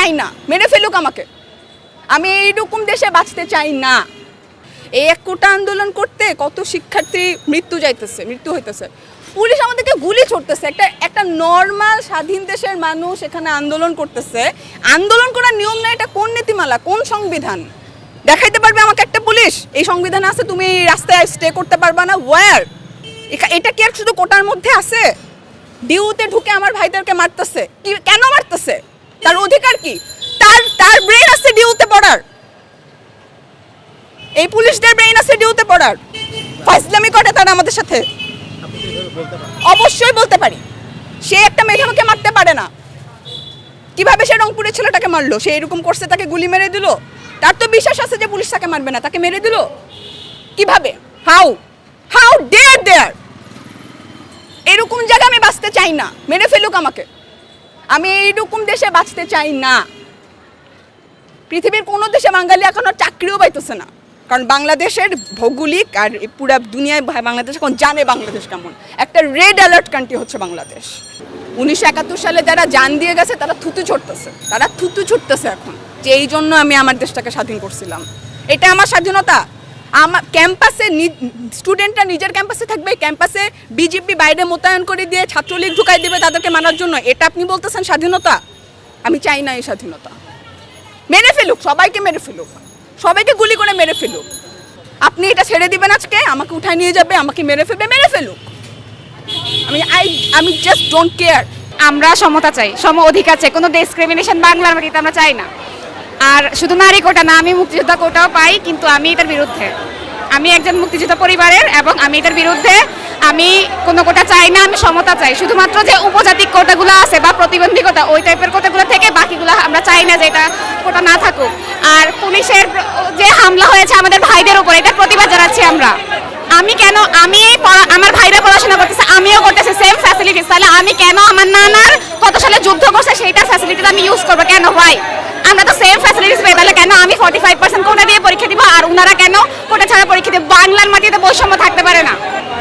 চাই না, মেরে ফেলুক আমাকে। আমি এইরকম দেশে বাঁচতে চাই না। এই 1 কোটা আন্দোলন করতে কত শিক্ষার্থী মৃত্যু হইতেছে, পুলিশ আমাদেরকে গুলি ছুড়তেছে। একটা নর্মাল স্বাধীন দেশের মানুষ এখানে আন্দোলন করতেছে। আন্দোলন করার নিয়ম না, এটা কোন নীতিমালা, কোন সংবিধান দেখাইতে পারবে আমাকে একটা পুলিশ? এই সংবিধান আছে, তুমি রাস্তায় স্টে করতে পারবা না। ওয়ার এটা কি আর শুধু কোটার মধ্যে আছে? ডিউতে ঢুকে আমার ভাইদেরকে মারতেছে, কেন মারতেছে? তার অধিকার কি? তার ব্রেন আছে ডিউতে পড়ার, এই পুলিশদের ব্রেন আছে ডিউতে পড়ার। ফাইজলামি করে তারা আমাদের সাথে। অবশ্যই বলতে পারি। সে একটা মেধাকে মারতে পারে না, কিভাবে সে রংপুরের ছেলেটাকে মারলো? সে এরকম করছে, তাকে গুলি মেরে দিল। তার তো বিশ্বাস আছে যে পুলিশ তাকে মারবে না, তাকে মেরে দিল কিভাবে? হাউ ডেয়ার দেয়ার! এরকম জায়গায় আমি বাঁচতে চাই না, মেরে ফেলুক আমাকে। আমি এইরকম দেশে বাঁচতে চাই না। পৃথিবীর কোনো দেশে বাঙালি এখনো চাকরিও পাইতেছে না, কারণ বাংলাদেশের ভৌগোলিক আর পুরা দুনিয়ায় বাংলাদেশ এখন জানে বাংলাদেশ কেমন। একটা রেড অ্যালার্ট কান্ট্রি হচ্ছে বাংলাদেশ। 1971 সালে যারা জান দিয়ে গেছে তারা থুতু ছুটতেছে এখন, যে এই জন্য আমি আমার দেশটাকে স্বাধীন করছিলাম। এটা আমার স্বাধীনতা। আমার ক্যাম্পাসে স্টুডেন্টরা নিজের ক্যাম্পাসে থাকবে, ক্যাম্পাসে বিজেপি বাইরে মোতায়েন করে দিয়ে ছাত্রলীগ ঢুকাই দেবে তাদেরকে মানার জন্য। এটা আপনি বলতেছেন স্বাধীনতা? আমি চাই না এই স্বাধীনতা। মেরে ফেলুক, সবাইকে মেরে ফেলুক, সবাইকে গুলি করে মেরে ফেলুক। আপনি এটা ছেড়ে দিবেন আজকে? আমাকে উঠায় নিয়ে যাবে, আমাকে মেরে ফেলুক। আমি জাস্ট ডোন্ট কেয়ার। আমরা সমতা চাই, সম অধিকার চাই, কোনো ডিসক্রিমিনেশন বাংলার মাটিতে আমরা চাই না। আর শুধু নারী কোটা না, আমি মুক্তিযোদ্ধা কোটাও পাই, কিন্তু আমি এটার বিরুদ্ধে। আমি একজন মুক্তিযোদ্ধা পরিবারের, এবং আমি এটার বিরুদ্ধে। আমি কোনো কোটা চাই না, আমি সমতা চাই। শুধুমাত্র যে উপজাতিক কোটাগুলো আছে বা প্রতিবন্ধী কোটা, ওই টাইপের কোটাগুলো থেকে বাকিগুলো আমরা চাই না যে এটা কোটা না থাকুক। আর পুলিশের যে হামলা হয়েছে আমাদের ভাইদের উপর, এটা প্রতিবাদ জানাচ্ছি আমরা। আমার ভাইরা পড়াশোনা করতেছে, আমিও করতেছি, সেম ফ্যাসিলিটিস। তাহলে আমি কেন আমার নানার কত সালে যুদ্ধ করছে সেইটা ফ্যাসিলিটিস আমি ইউজ করবো কেন? ভাই, আমরা তো সেম ফ্যাসিলিটিস পাই, তাহলে কেন আমি 45% কোটা দিয়ে পরীক্ষা দিব আর ওনারা কেন কোটা ছাড়া পরীক্ষা দিব? বাংলার মাটিতে বৈষম্য থাকতে পারে না।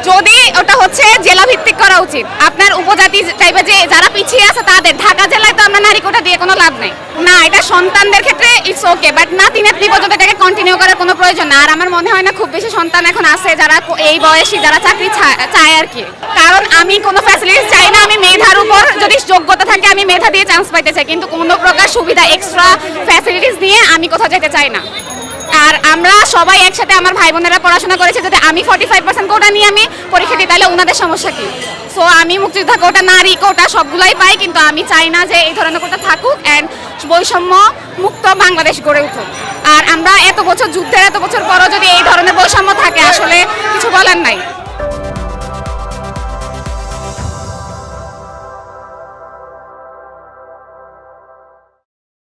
যদি ওটা হচ্ছে জেলা ভিত্তিক করা উচিত। আপনার উপজাতি টাইপের যে যারা পিছিয়ে আছে তাদের, ঢাকা জেলায় তো আমরা নারী কোটা দিয়ে কোনো লাভ নেই না। এটা সন্তানদের ক্ষেত্রে ইটস ওকে, বাট না 3 পর্যন্ত এটাকে কন্টিনিউ করার কোনো প্রয়োজন না। আর আমার মনে হয় না খুব বেশি সন্তান এখন আছে যারা এই বয়সী যারা চাকরি চায় আর কি। কারণ আমি কোনো ফ্যাসিলিটিস চাই না। আমি মেধার উপর যদি যোগ্যতা থাকে আমি মেধা দিয়ে চান্স পাইতে চাই, কিন্তু কোনো প্রকার সুবিধা এক্সট্রা ফ্যাসিলিটিস নিয়ে আমি কোথাও যেতে চাই না। আর আমরা সবাই একসাথে, আমার ভাই বোনেরা পড়াশোনা করেছে, যদি আমি 45% কোটা নিয়ে আমি পরীক্ষা দিই তাহলে ওনাদের সমস্যা কি? সো আমি মুক্তিযোদ্ধা কোটা, নারী কোটা সবগুলাই পাই, কিন্তু আমি চাই না যে এই ধরনের কোটা থাকুক অ্যান্ড বৈষম্য মুক্ত বাংলাদেশ গড়ে উঠুক। আর আমরা এত বছর যুদ্ধের এত বছর পরও যদি এই ধরনের বৈষম্য থাকে, আসলে কিছু বলার নাই।